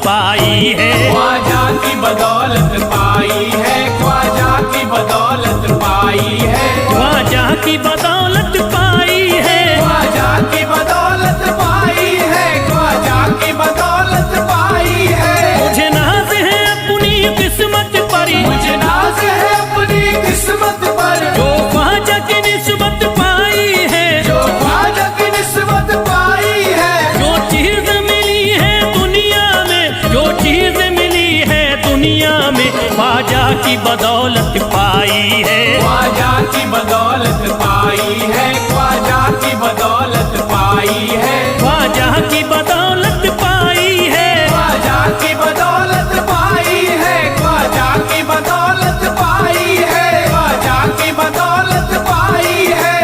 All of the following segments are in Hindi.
पाई है। ख्वाजा की बदौलत पाई है, ख्वाजा की बदौलत पाई है, ख्वाजा की बदौलत पाई है, ख्वाजा की बदौलत पाई है, ख्वाजा की बदौलत पाई है। मुझे नाज है अपनी किस्मत पर, मुझे नाज है अपनी किस्मत पर, जो ख्वाजा की निस्बत पाई है, जो ख्वाजा की निस्बत पाई है। जो चीज मिली है दुनिया में, जो चीज मिली है दुनिया में, ख्वाजा की बदौलत पाई है। ख्वाजा की बदौलत पाई है, ख्वाजा की बदौलत पाई है, ख्वाजा की बदौलत पाई है, ख्वाजा की बदौलत पाई है, ख्वाजा की बदौलत पाई है, ख्वाजा की बदौलत पाई है।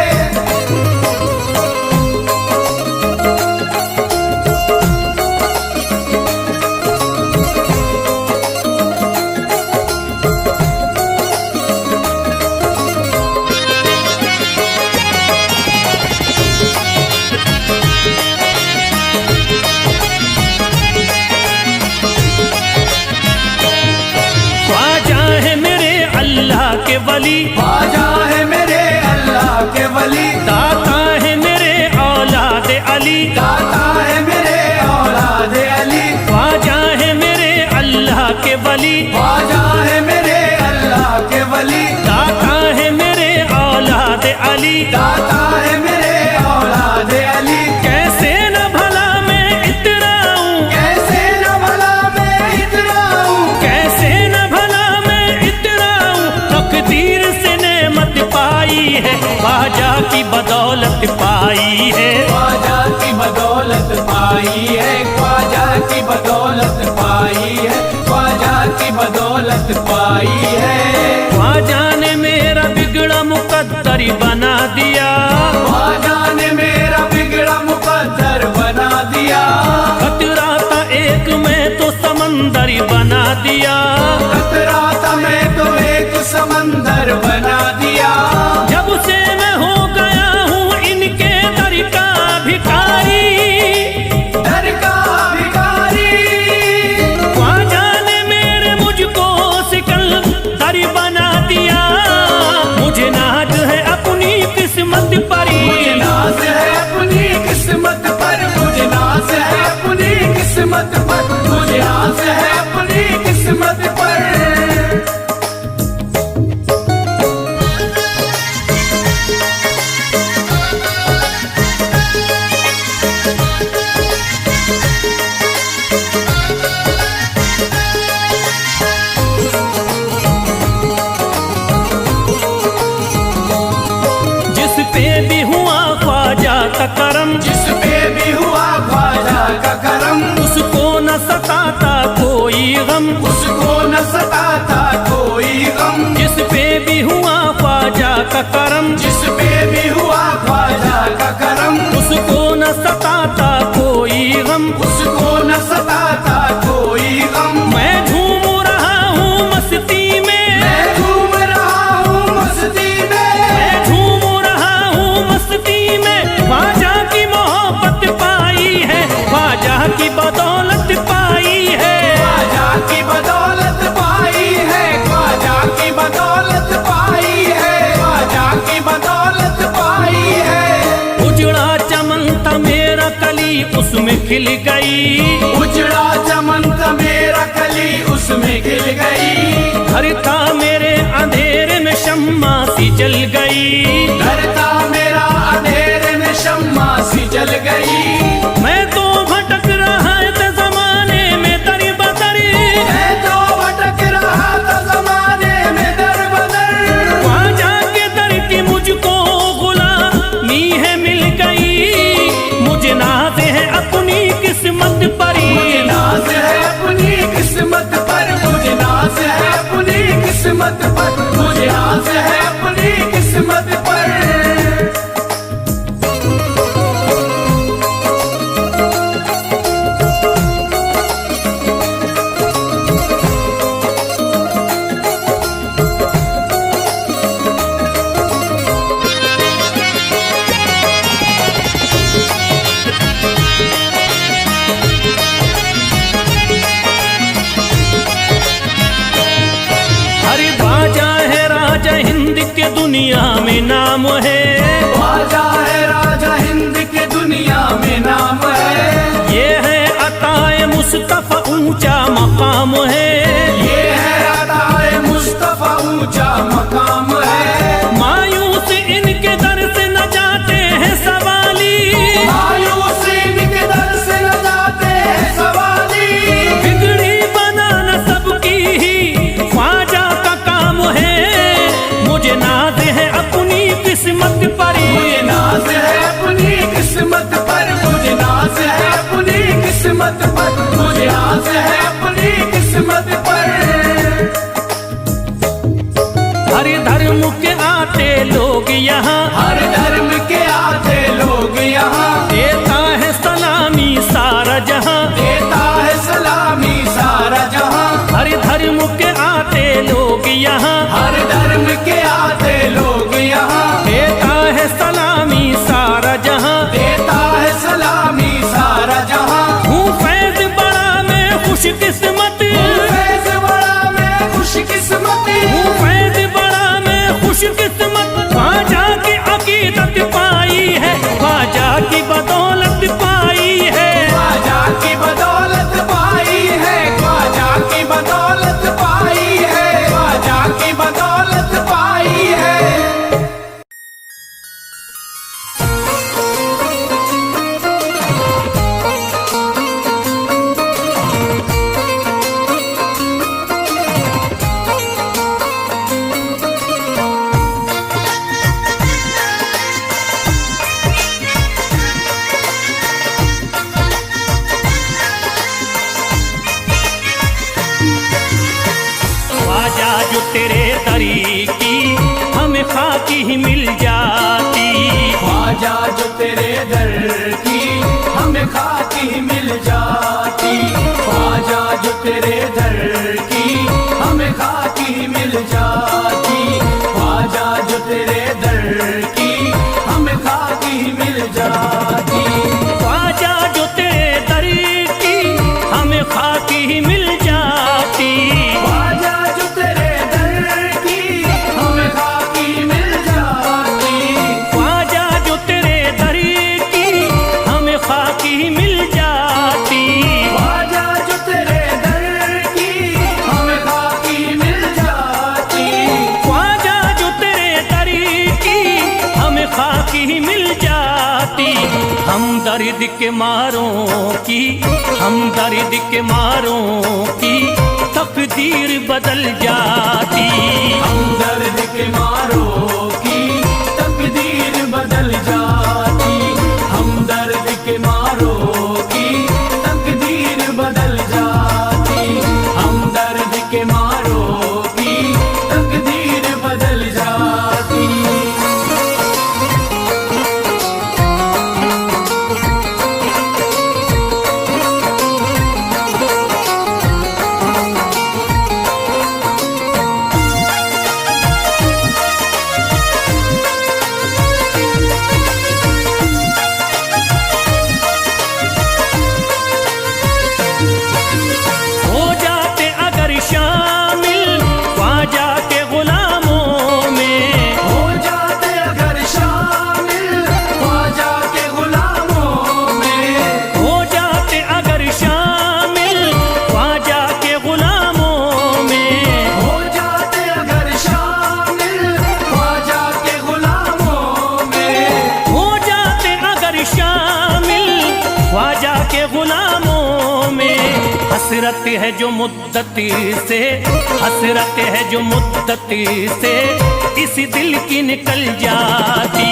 ख्वाजा है मेरे अल्लाह के वली, ख्वाजा है मेरे अल्लाह के वली, दाता है मेरे औलाद अली, दाता है मेरे औलाद अली, ख्वाजा है मेरे अल्लाह के वली, ख्वाजा है मेरे अल्लाह के वली, दाता है मेरे औलाद अली। दाता है मेरे औलाद अली। कैसे न भला मैं इतराऊं, कैसे न भला मैं इतराऊं, कैसे न भला मैं इतराऊं, तकदीर से नेमत पाई है, ख्वाजा की बदौलत पाई है। ख्वाजा की बदौलत पाई है, ख्वाजा की बदौलत पाई है, ख्वाजा की बदौलत पाई है। ख्वाजा ने मेरा बिगड़ा मुकद्दर बना दिया, ख्वाजा ने मेरा बिगड़ा मुकद्दर बना दिया, खतरा था एक में तो समंदर बना दिया, खतरा था मैं तो एक समंदर बना दिया। जब से मैं हो गया हूँ इनके दर का भिखारी, दर का भिखारी, ख्वाजा ने मेरे मुझको सिकंदर बना दिया। मुझे नाज है अपनी किस्मत पर, मुझे नाज है अपनी किस्मत पर, मुझे नाज है अपनी किस्मत पर, मुझे नाज है अपनी किस्मत पर। जिस पे भी हुआ ख्वाजा का करम, जिस पे भी हुआ ख्वाजा का करम, उसको न सताता कोई गम, उसको न सताता कोई गम। जिस पे भी हुआ ख्वाजा का करम, जिस पे भी हुआ ख्वाजा का करम, उसको न सताता कोई गम। उसको न सताता कोई गम। मैं झूम रहा हूँ मस्ती में, मैं झूम रहा हूँ मस्ती में, मैं झूम रहा हूँ मस्ती में, ख्वाजा की मोहब्बत पाई है, ख्वाजा की बदौलत पाई है। ख्वाजा की बदौलत पाई है, ख्वाजा की बदौलत पाई है, ख्वाजा की बदौलत पाई है। उजड़ा चमन था मेरा कली उसमें खिल गई, उजड़ा चमन था मेरा कली उसमें खिल गई, घर था मेरे अंधेरे में शम्मा सी जल गई, घर था मेरा अंधेरे में शम्मा सी जल गई। मैं तो भटक रहा था जमाने में दर बदर, मैं तो भटक रहा था जमाने में दर बदर, ख्वाजा के दर की मुझको गुलामी है मिल गई। मुझे नाज है अपनी किस्मत पर, मुझे नाज दुनिया में नाम है, ख्वाजा है राजा हिंद के दुनिया में नाम है। ये है अताए मुस्तफा ऊंचा मकाम है, ये है अताए मुस्तफा ऊंचा मकाम है। मायूस इनके दर से न जाते हैं सवाली, मायूस इनके दर से न जाते हैं सवाली। बिगड़ी बनाना सबकी ही ख्वाजा का काम है। मुझे नाज है अपनी किस्मत पर, मुझे नाज है अपनी किस्मत पर, मुझे नाज है अपनी किस्मत पर, मुझे नाज है अपनी किस्मत पर। हर धर्म के आते लोग यहाँ, हर धर्म के आते लोग यहाँ, देता है सलामी सारा जहाँ, देता है सलामी सारा जहाँ। हर धर्म के आते लोग यहाँ, हर धर्म के आते लोग यहाँ, देता है सलामी सारा जहाँ, देता है सलामी सारा जहाँ। हूँ फैज बड़ा मैं खुशकिस्मत, फैज बड़ा मैं खुशकिस्मत, हूँ फैज बड़ा मैं खुशकिस्मत। ख्वाजा की अकीदत पाई है, ख्वाजा की बदौलत पाई है, ख्वाजा की बदौलत पाई है, ख्वाजा की बदौलत पाई है, ख्वाजा की बदौलत पाई है। ख्वाजा जो तेरे दरी की हमें खाकी ही मिल जाती, ख्वाजा जो तेरे दर की हमें खाकी मिल जाती, ख्वाजा जो तेरे दर की हमें खाकी मिल जाती, ख्वाजा जो तेरे दर की हमें खाकी मिल जाती। ख्वाजा जो तेरे दरी की हमें खाकी ही मिल जाती, ख्वाजा जो तेरे दर की हमें खाकी मिल जाती, ख्वाजा जो तेरे दरी की हमें खाकी ही मिल जाती, ख्वाजा जो तेरे दर की हमें खाकी मिल जाती, ख्वाजा जो तेरे दरी की हमें खाकी ही मिल जाती। हम दर्द के मारों की, हम दर्द के मारों की तकदीर बदल जाती, हम दर्द के मारों की तकदीर बदल जाती, हम दर्द के मारों की तकदीर बदल जाती, हम दर्द के मारों की तकदीर बदल जाती। हो जाते अगर शामिल ख्वाजा के गुलामों में, हो जाते अगर शामिल ख्वाजा के गुलामों में, हो जाते अगर शामिल ख्वाजा के गुलामों में, हो जाते अगर शामिल ख्वाजा के गुलामों में, हो जाते अगर शामिल ख्वाजा के गुलामों में। हसरत है जो मुद्दती से, हसरत है जो मुद्दती से इस दिल की निकल जाती,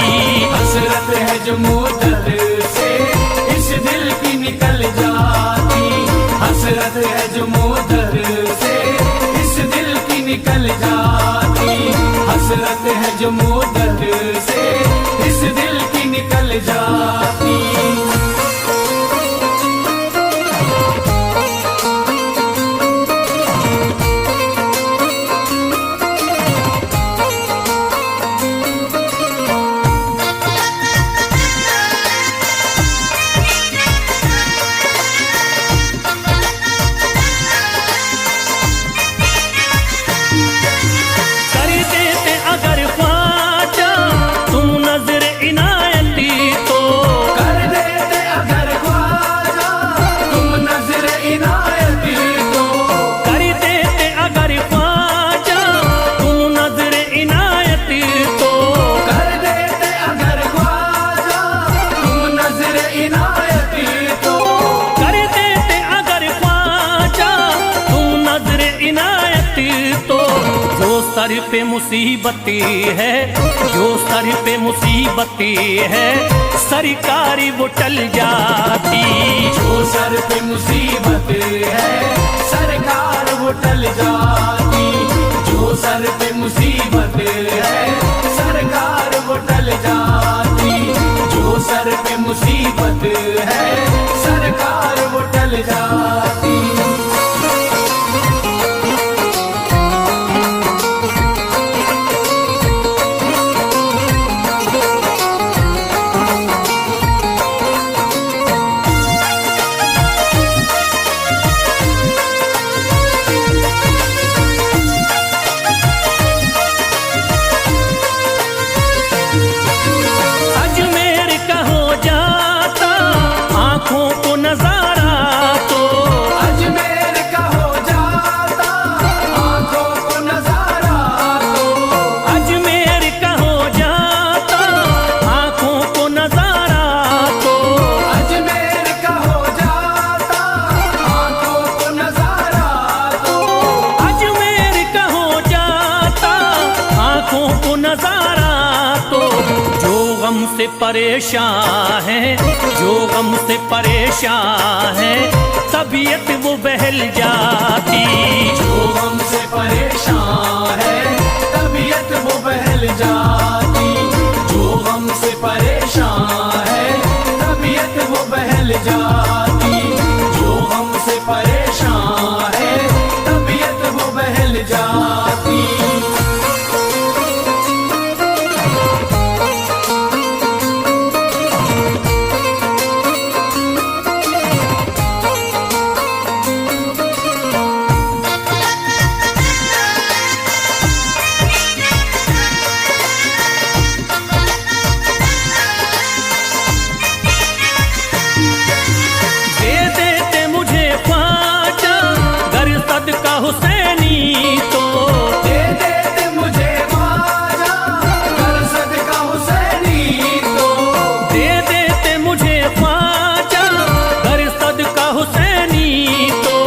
हसरत है जो मुद्दत से इस दिल की निकल जाती, हसरत है जो मुद्दत से इस दिल की निकल जाती, हसरत है जो मुद्दत से इस दिल की निकल जाती। कर देते अगर ख्वाजा सर पे मुसीबतें है, जो सर पे मुसीबतें है, सरकारी वो टल जाती। जो सर पे मुसीबत है सरकार वो टल जाती। जो सर पे मुसीबत है सरकार वो टल जाती। जो सर पे मुसीबत है सरकार वो टल जाती। से परेशान है, जो गम से परेशान है, तबीयत वो बहल जाती। जो गम से परेशान है तबीयत वो बहल जाती। जो गम से परेशान है तबीयत वो बहल जाती। जो गम से परेशान है तबीयत वो बहल जाती। हुसैनी तो दे देते मुझे ख्वाजा कर सदका हुसैनी तो। दे देते मुझे ख्वाजा कर सदका हुसैनी तो।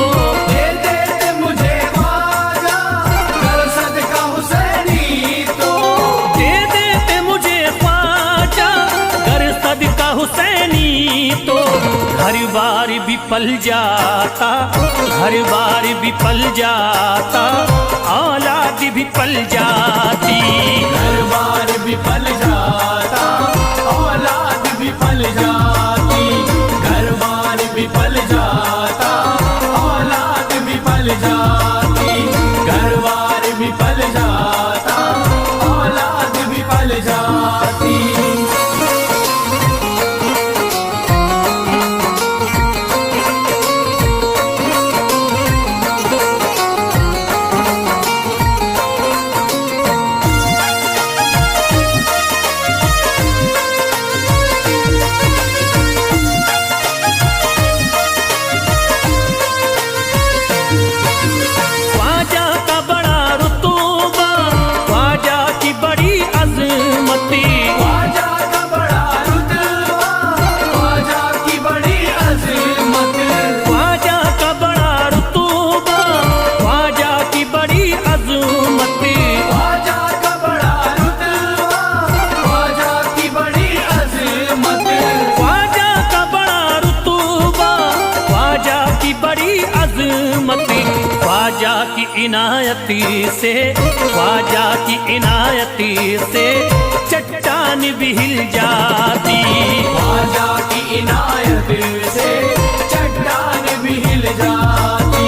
दे देते मुझे ख्वाजा कर सदका हुसैनी तो। दे देते मुझे ख्वाजा कर सदका हुसैनी तो। घर बार भी पल जाता, घर बार भी पल जाता, औलाद भी पल जाती। घर बार भी पल जाता औलाद भी पल जाती। घर बार भी पल जाता औलाद भी पल जाती। घर बार भी पल जाता औलाद भी पल जाती। ख्वाजा की इनायती से, ख्वाजा की इनायती से चट्टान भी हिल जाती। ख्वाजा की इनायत से चट्टान भी हिल जाती।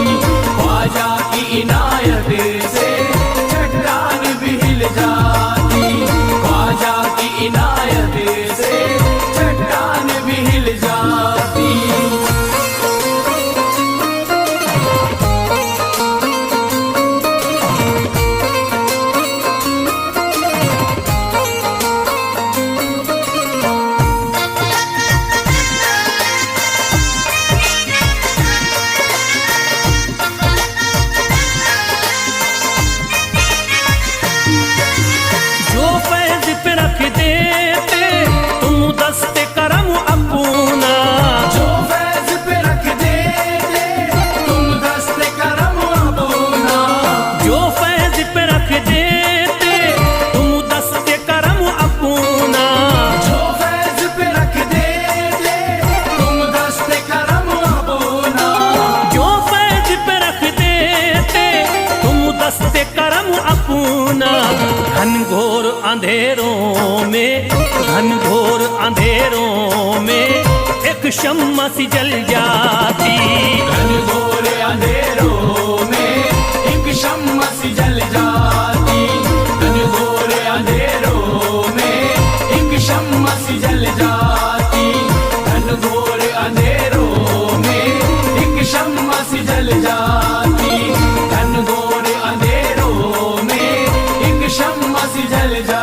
ख्वाजा की इनायत से चट्टान भी हिल जाती। ख्वाजा की इनायत से चट्टान भी हिल जाती। अंधेरों में, घनघोर अंधेरों में एक शम्मा सी जल जाती। घनघोर अंधेरों में एक शम्मा सी जल जाती। घनघोर अंधेरों में एक शम्मा सी जल जाती। घनघोर अंधेरों में एक शम्मा सी जल जाती। घनघोर अंधेरों में एक शम्मा सी जल जाती।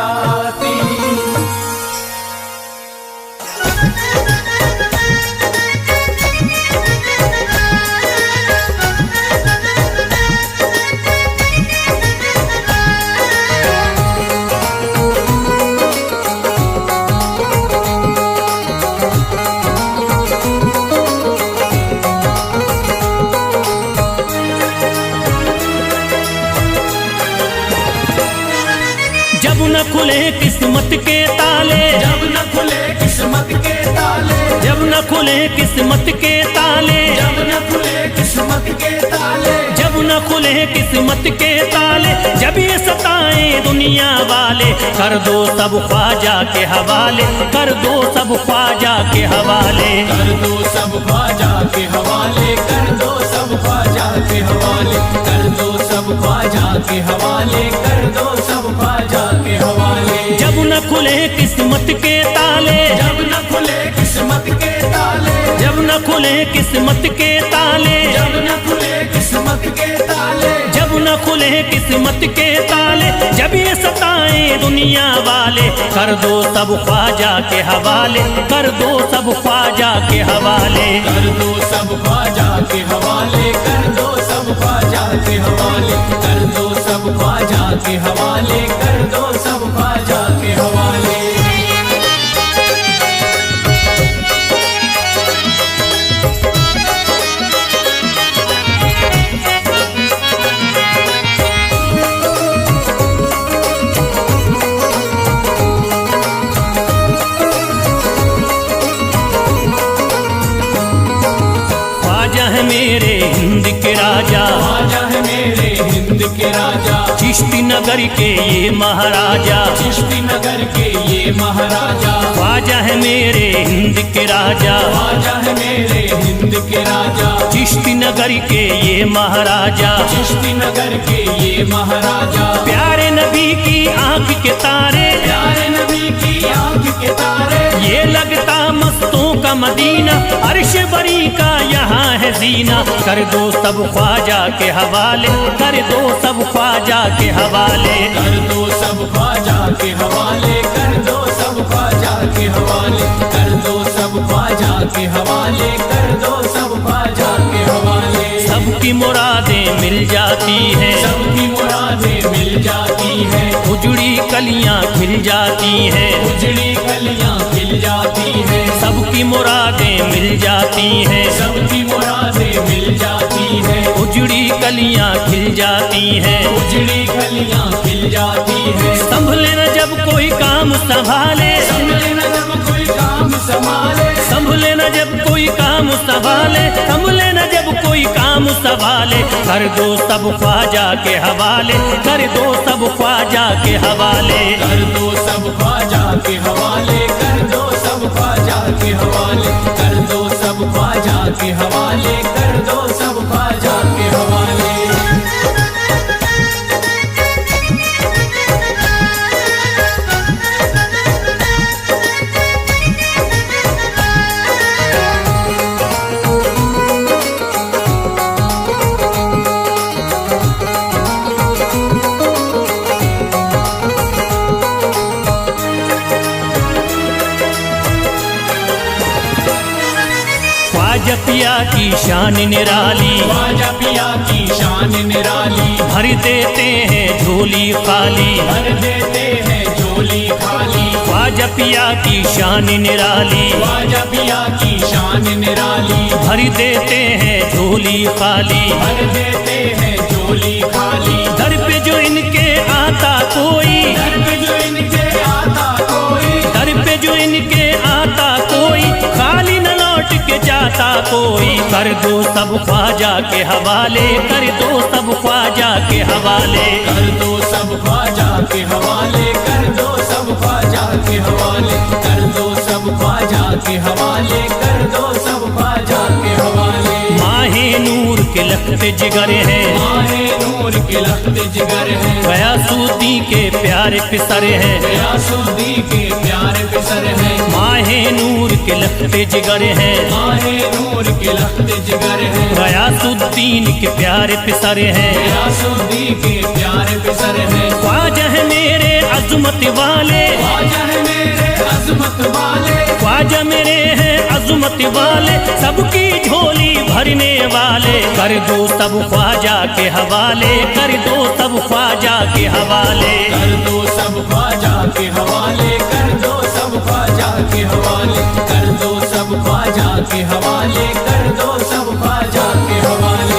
जब न खुले किस्मत के ताले, जब न खुले किस्मत के ताले, जब न खुले किस्मत के ताले, जब न खुले किस्मत के ताले, जब न खुले किस्मत के ताले, जब ये सताए दुनिया वाले, कर दो सब ख्वाजा के हवाले, कर दो सब ख्वाजा के हवाले। कर दो सब ख्वाजा के हवाले, कर दो सब ख्वाजा के हवाले, कर दो सब ख्वाजा के हवाले, कर दो सब ख्वाजा के हवाले। जब न खुले किस्मत के ताले, जब न खुले किस्मत के ताले, जब न खुले किस्मत के ताले, जब न खुले किस्मत के ताले, जब न खुले किस्मत के ताले, जब ये सताए दुनिया वाले, कर दो सब ख्वाजा के हवाले, कर दो सब ख्वाजा के हवाले। कर दो सब ख्वाजा के हवाले, कर दो सब ख्वाजा के हवाले, कर दो सब ख्वाजा के हवाले, कर दो सब ख्वाजा के हवाले। ख्वाजा है मेरे हिंद के राजा, ख्वाजा है मेरे हिंद के राजा, चिश्ती नगर के ये महाराजा, चिश्ती नगर के ये महाराजा। ख्वाजा है मेरे हिंद के राजा, ख्वाजा है मेरे हिंद के राजा, चिश्ती नगर के ये महाराजा। चिश्ती नगर के ये महाराजा। प्यारे नबी की आंख के तारे, प्यारे नबी की आंख के तारे, ये लगता मस्तों का मदीना, अर्श बरी का यहाँ है जीना। कर दो सब ख्वाजा के हवाले, कर दो सब ख्वाजा के हवाले। कर दो सब ख्वाजा के हवाले, कर दो सब ख्वाजा के हवाले, कर दो सब ख्वाजा के हवाले, कर दो सब ख्वाजा के हवाले। सबकी मुरादें मिल जाती हैं, सबकी मुरादें मिल जाती हैं, उजड़ी कलियां खिल जाती हैं, उजड़ी कलियां खिल जाती हैं। सबकी मुरादें मिल जाती हैं, सबकी मुरादें मिल जाती हैं, उजड़ी कलियां खिल जाती हैं। उजड़ी कलियां खिल जाती हैं। संभले न जब कोई काम संभाले, संभले न जब कोई काम संभाले, संभले न जब कोई काम संभाले, संभले न जब कोई काम संभाले। कर दो सब ख्वाजा के हवाले, कर दो सब ख्वाजा के हवाले। कर दो सब ख्वाजा के हवाले, कर दो सब ख्वाजा के हवाले, कर दो सब ख्वाजा के हवाले, कर दो सब ख्वाजा के हवाले। ख्वाजा पिया की शान निराली, ख्वाजा पिया की शान निराली, भर देते हैं झोली खाली, भर देते हैं झोली खाली। ख्वाजा पिया की शान निराली, ख्वाजा पिया की शान निराली, भर देते हैं झोली खाली, भर देते हैं झोली खाली। दर पे जो इनके आता कोई, दर पे जो इनके आता कोई, दर पे जो इनके आता कोई, खाली न लौट के जाता कोई, कर दो सब ख्वाजा के हवाले, कर दो सब ख्वाजा के हवाले। कर दो सब ख्वाजा के हवाले, कर दो सब ख्वाजा के हवाले, कर दो सब ख्वाजा के हवाले, कर दो सब ख्वाजा के हवाले। माहे नूर के लखते जिगर है, माहे नूर के लखते जिगर है, गयासुद्दीन के प्यारे पिसर है, गयासुद्दीन के प्यारे पिसर है। माहे नूर के लखते जिगर है, माहे नूर के लखते जिगर है, गयासुद्दीन के प्यारे पिसर है, गयासुद्दीन के प्यारे पिसर है। ख्वाजा है मेरे अज़मत वाले, ख्वाजा है मेरे अज़मत वाले, ख्वाजा मेरे हैं अज़मत वाले, सबकी झोली भरने वाले। कर दो सब ख्वाजा के हवाले, कर दो सब ख्वाजा के हवाले। कर दो सब ख्वाजा के हवाले, कर दो सब ख्वाजा के हवाले, कर दो सब ख्वाजा के हवाले, कर दो सब ख्वाजा के हवाले।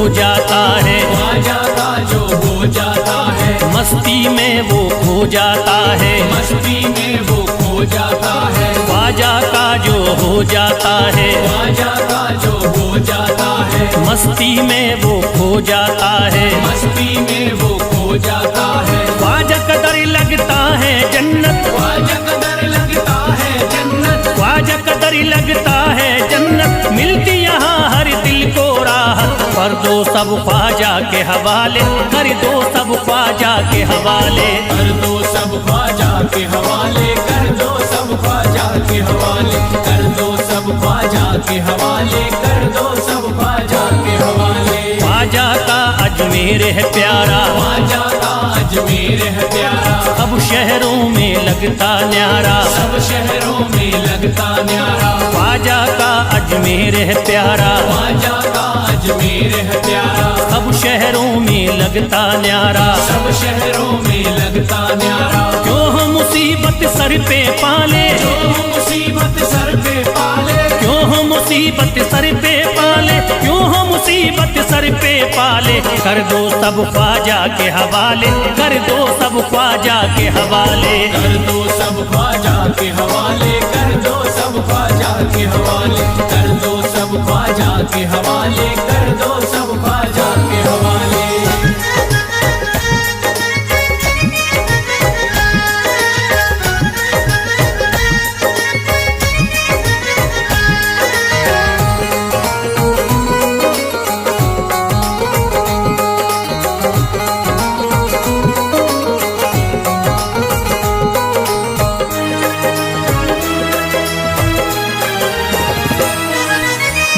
जाता है ख्वाजा का जो हो जाता है, मस्ती में वो खो जाता है, मस्ती में वो खो जाता है। ख्वाजा का जो हो जाता है, ख्वाजा का जो हो जाता है, मस्ती में वो खो जाता है, मस्ती में वो खो जाता है। ख्वाजा कदर लगता है जन्नत, ख्वाजा कदर लगता है जन्नत, ख्वाजा कदर लगता है जन्नत, मिलती यहाँ हर दिल को राहत। कर दो सब ख्वाजा के हवाले, कर दो सब ख्वाजा के हवाले। कर दो सब ख्वाजा के हवाले, कर दो सब ख्वाजा के हवाले, कर दो सब ख्वाजा के हवाले, कर दो सब ख्वाजा के हवाले। ख्वाजा का अजमेर है प्यारा, ख्वाजा का अजमेर है प्यारा, सब शहरों में लगता न्यारा, सब शहरों में लगता न्यारा। ख्वाजा का अजमेर है प्यारा, ख्वाजा का अजमेर है प्यारा, सब शहरों में लगता न्यारा, सब शहरों में लगता न्यारा। क्यों हम मुसीबत सर पे पाले, जो मुसीबत सर पे पाले, क्यों हम मुसीबत सर पे पाले, क्यों हम मुसीबत सर पे पाले। कर दो सब ख्वाजा के हवाले, कर दो सब ख्वाजा के हवाले। कर दो सब ख्वाजा के हवाले, कर दो सब ख्वाजा के हवाले, कर दो सब ख्वाजा के हवाले, कर दो सब ख्वाजा के हवाले।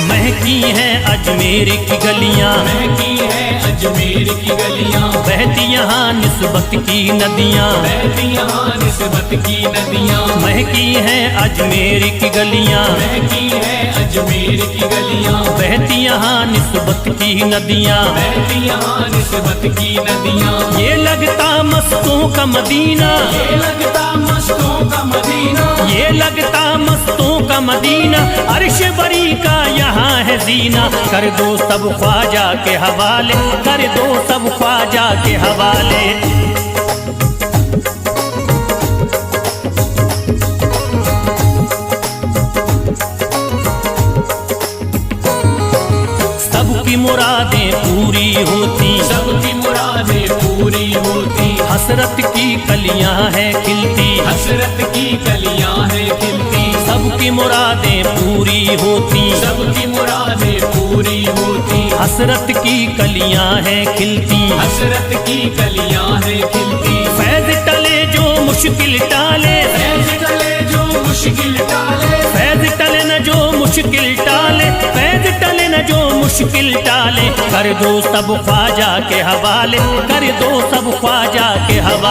महकी हैं अजमेर की गलियां, महकी है अजमेर की गलियां, बहती यहाँ निस्बत की नदियाँ, बहती यहाँ निस्बत की नदियां। महकी हैं अजमेर की गलियां, महकी है अजमेर की गलियां, बहती यहाँ निस्बत की नदियाँ, बहती यहाँ निस्बत की नदियां। ये लगता मस्तों का मदीना, ये लगता मस्तों का मदीना, ये लगता मस्तों का मदीना, अर्श बरी का यहाँ है जीना। कर दो सब ख्वाजा के हवाले, कर दो सब ख्वाजा के हवाले। सबकी मुरादें पूरी होती, सबकी मुरादें पूरी होती, हसरत की कलियां हैं खिलती, हसरत की कलियां हैं खिलती। सबकी मुरादें पूरी होती, सबकी मुरादें पूरी होती, हसरत की कलियां हैं खिलती, हसरत की कलियां हैं खिलती। फैज टले जो मुश्किल टाले, फैज टले जो मुश्किल टाले, फैज टले न जो मुश्किल टाले, फैज टले न जो मुश्किल टाले। कर दो सब ख्वाजा के हवाले, कर दो सब ख्वाजा के हवाले।